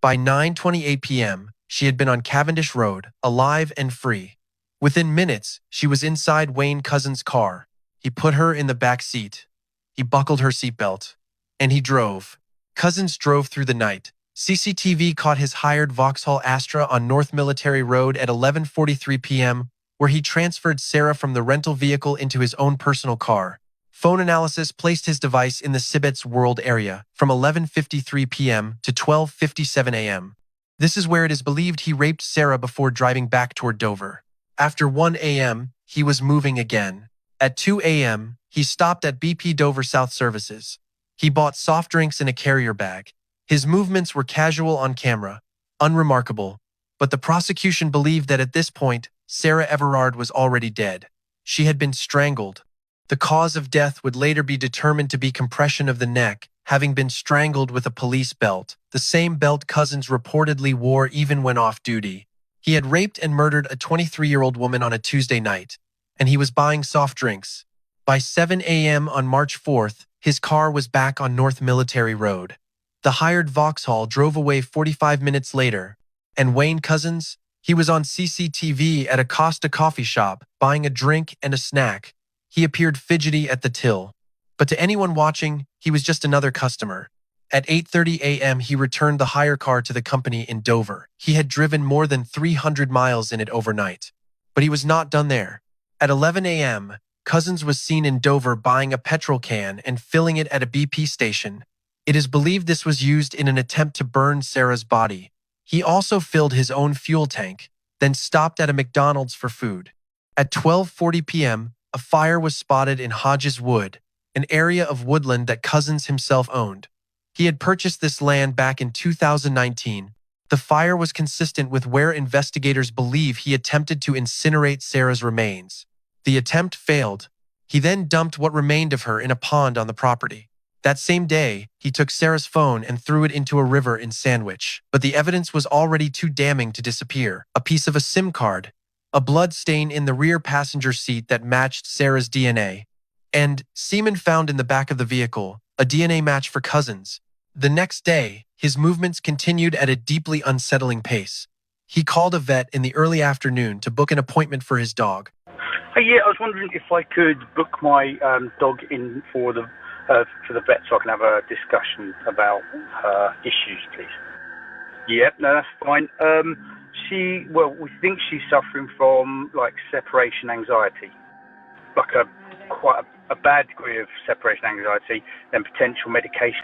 By 9:28 p.m., she had been on Cavendish Road, alive and free. Within minutes, she was inside Wayne Couzens' car. He put her in the back seat. He buckled her seatbelt. And he drove. Couzens drove through the night. CCTV caught his hired Vauxhall Astra on North Military Road at 11:43 p.m., where he transferred Sarah from the rental vehicle into his own personal car. Phone analysis placed his device in the Cibets World area from 11:53 p.m. to 12:57 a.m. This is where it is believed he raped Sarah before driving back toward Dover. After 1 a.m., he was moving again. At 2 a.m., he stopped at BP Dover South Services. He bought soft drinks in a carrier bag. His movements were casual on camera, unremarkable, but the prosecution believed that at this point, Sarah Everard was already dead. She had been strangled. The cause of death would later be determined to be compression of the neck, having been strangled with a police belt, the same belt Couzens reportedly wore even when off duty. He had raped and murdered a 23-year-old woman on a Tuesday night, and he was buying soft drinks. By 7 a.m. on March 4th, his car was back on North Military Road. The hired Vauxhall drove away 45 minutes later, and Wayne Couzens, he was on CCTV at a Costa coffee shop buying a drink and a snack. He appeared fidgety at the till, but to anyone watching, he was just another customer. At 8:30 a.m., he returned the hire car to the company in Dover. He had driven more than 300 miles in it overnight. But he was not done there. At 11 a.m., Couzens was seen in Dover buying a petrol can and filling it at a BP station. It is believed this was used in an attempt to burn Sarah's body. He also filled his own fuel tank, then stopped at a McDonald's for food. At 12:40 p.m., a fire was spotted in Hodges Wood, an area of woodland that Couzens himself owned. He had purchased this land back in 2019. The fire was consistent with where investigators believe he attempted to incinerate Sarah's remains. The attempt failed. He then dumped what remained of her in a pond on the property. That same day, he took Sarah's phone and threw it into a river in Sandwich. But the evidence was already too damning to disappear. A piece of a SIM card, a blood stain in the rear passenger seat that matched Sarah's DNA, and semen found in the back of the vehicle, a DNA match for Couzens. The next day, his movements continued at a deeply unsettling pace. He called a vet in the early afternoon to book an appointment for his dog. Yeah, I was wondering if I could book my dog in for the vet so I can have a discussion about issues, please. Yep, no, that's fine. We think she's suffering from separation anxiety, quite a bad degree of separation anxiety, then potential medication